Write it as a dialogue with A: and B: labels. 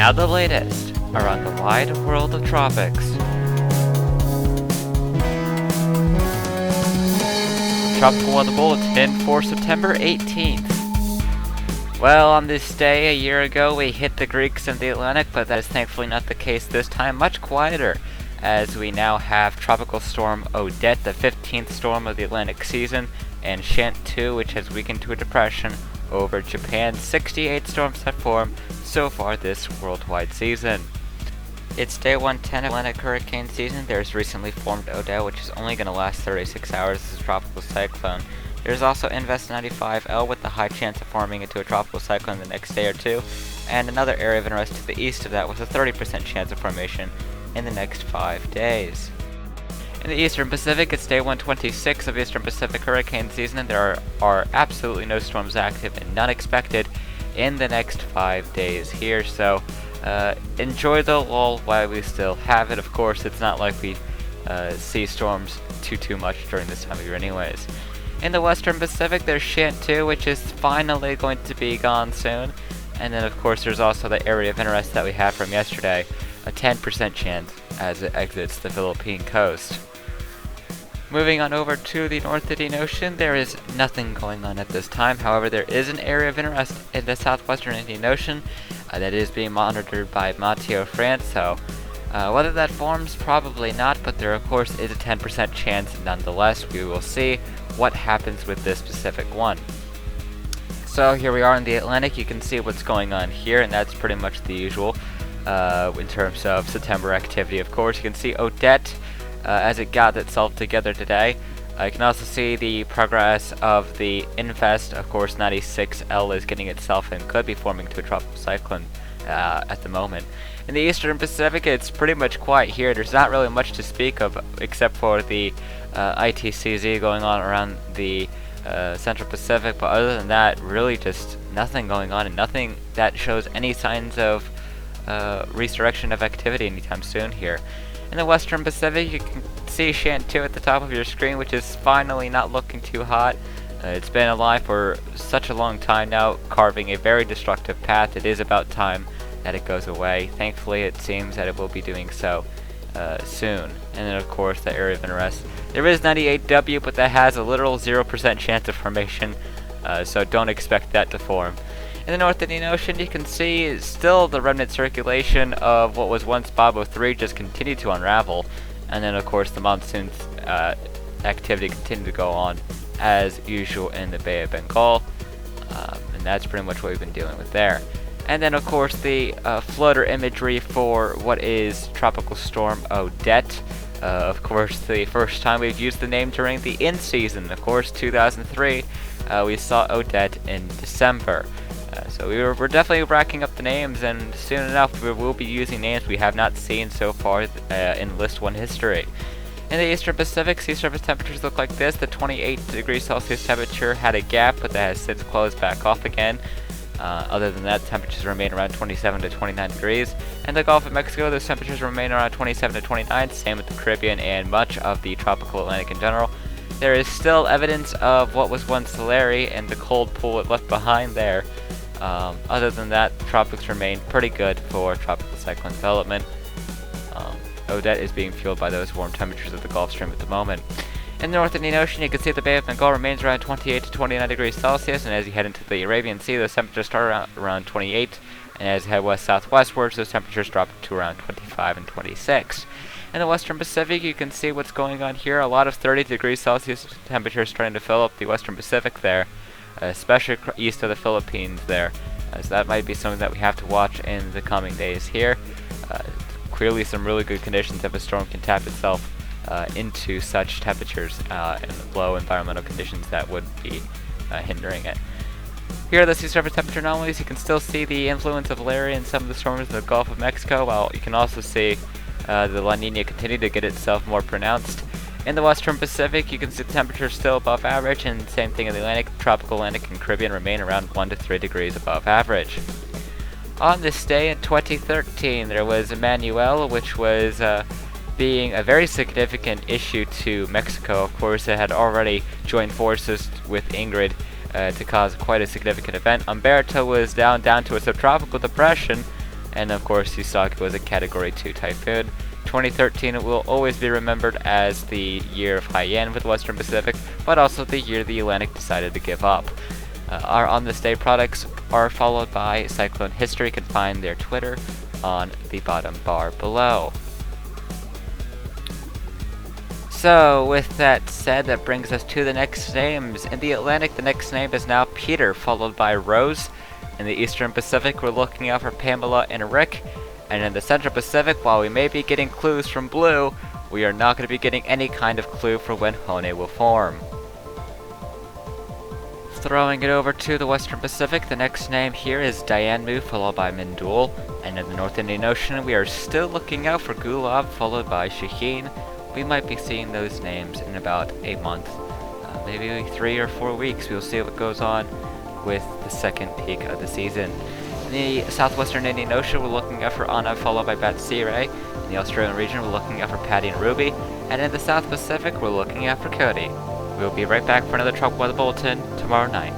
A: now the latest around the wide world of tropics. Tropical Weather Bulletin for September 18th. Well, on this day a year ago we hit the Greeks in the Atlantic, but that is thankfully not the case this time. Much quieter, as we now have Tropical Storm Odette, the 15th storm of the Atlantic season, and Chanthu, which has weakened to a depression over Japan. 68 storms have formed so far this worldwide season. It's day 110 of Atlantic hurricane season. There's recently formed Odette, which is only going to last 36 hours as a tropical cyclone. There's also Invest 95L with the high chance of forming into a tropical cyclone the next day or two, and another area of interest to the east of that with a 30% chance of formation in the next 5 days. In the Eastern Pacific, it's day 126 of Eastern Pacific hurricane season, and there are absolutely no storms active and none expected in the next 5 days here, so enjoy the lull while we still have it. Of course, it's not like we see storms too much during this time of year anyways. In the Western Pacific, there's Chanthu, which is finally going to be gone soon. And then, of course, there's also the area of interest that we had from yesterday, a 10% chance as it exits the Philippine coast. Moving on over to the North Indian Ocean, there is nothing going on at this time. However, there is an area of interest in the southwestern Indian Ocean that is being monitored by Meteo France, so whether that forms, probably not, but there of course is a 10% chance nonetheless. We will see what happens with this specific one. So here we are in the Atlantic. You can see what's going on here, and that's pretty much the usual in terms of September activity. Of course, you can see Odette as it got itself together today. You can also see the progress of the Invest. Of course, 96L is getting itself and could be forming to a tropical cyclone at the moment. In the Eastern Pacific, it's pretty much quiet here. There's not really much to speak of except for the ITCZ going on around the Central Pacific, but other than that, really just nothing going on and nothing that shows any signs of resurrection of activity anytime soon here. In the Western Pacific, you can see Chanthu at the top of your screen, which is finally not looking too hot. It's been alive for such a long time now, carving a very destructive path. It is about time that it goes away. Thankfully, it seems that it will be doing so soon. And then, of course, the area of interest. There is 98W, but that has a literal 0% chance of formation, so don't expect that to form. In the North Indian Ocean, you can see still the remnant circulation of what was once Babo 3 just continued to unravel. And then, of course, the monsoon activity continued to go on as usual in the Bay of Bengal. And that's pretty much what we've been dealing with there. And then, of course, the floater imagery for what is Tropical Storm Odette. Of course, the first time we've used the name during the in-season. Of course, 2003, we saw Odette in December. So we're definitely racking up the names, and soon enough we will be using names we have not seen so far in List 1 history. In the Eastern Pacific, sea surface temperatures look like this. The 28 degrees Celsius temperature had a gap, but that has since closed back off again. Other than that, temperatures remain around 27 to 29 degrees. In the Gulf of Mexico, those temperatures remain around 27 to 29, same with the Caribbean and much of the tropical Atlantic in general. There is still evidence of what was once Larry and the cold pool it left behind there. Other than that, the tropics remain pretty good for tropical cyclone development. Odette is being fueled by those warm temperatures of the Gulf Stream at the moment. In the North Indian Ocean, you can see the Bay of Bengal remains around 28 to 29 degrees Celsius, and as you head into the Arabian Sea, those temperatures start around 28, and as you head west-southwestwards, those temperatures drop to around 25 and 26. In the Western Pacific, you can see what's going on here. A lot of 30 degrees Celsius temperatures starting to fill up the Western Pacific there, especially east of the Philippines there, as that might be something that we have to watch in the coming days here. Clearly some really good conditions if a storm can tap itself into such temperatures and low environmental conditions that would be hindering it. Here are the sea surface temperature anomalies. You can still see the influence of Larry in some of the storms in the Gulf of Mexico, while you can also see the La Nina continue to get itself more pronounced. In the Western Pacific, you can see the temperatures still above average, and same thing in the Atlantic. Tropical Atlantic and Caribbean remain around 1 to 3 degrees above average. On this day in 2013, there was Emmanuel, which was being a very significant issue to Mexico. Of course, it had already joined forces with Ingrid to cause quite a significant event. Umberto was down to a subtropical depression, And of course, Usagi was a Category 2 typhoon. 2013 will always be remembered as the year of Haiyan with Western Pacific, but also the year the Atlantic decided to give up. Our On This Day products are followed by Cyclone History. You can find their Twitter on the bottom bar below. So, with that said, that brings us to the next names. In the Atlantic, the next name is now Peter, followed by Rose. In the Eastern Pacific, we're looking out for Pamela and Rick. And in the Central Pacific, while we may be getting clues from Blue, we are not going to be getting any kind of clue for when Hone will form. Throwing it over to the Western Pacific, the next name here is Dianmu, followed by Mindul. And in the North Indian Ocean, we are still looking out for Gulab, followed by Shaheen. We might be seeing those names in about a month, maybe 3 or 4 weeks. We'll see what goes on with the second peak of the season. In the Southwestern Indian Ocean, we're looking out for Anna, followed by Batsire. In the Australian region, we're looking out for Patty and Ruby. And in the South Pacific, we're looking out for Cody. We'll be right back for another Tropical Weather Bulletin tomorrow night.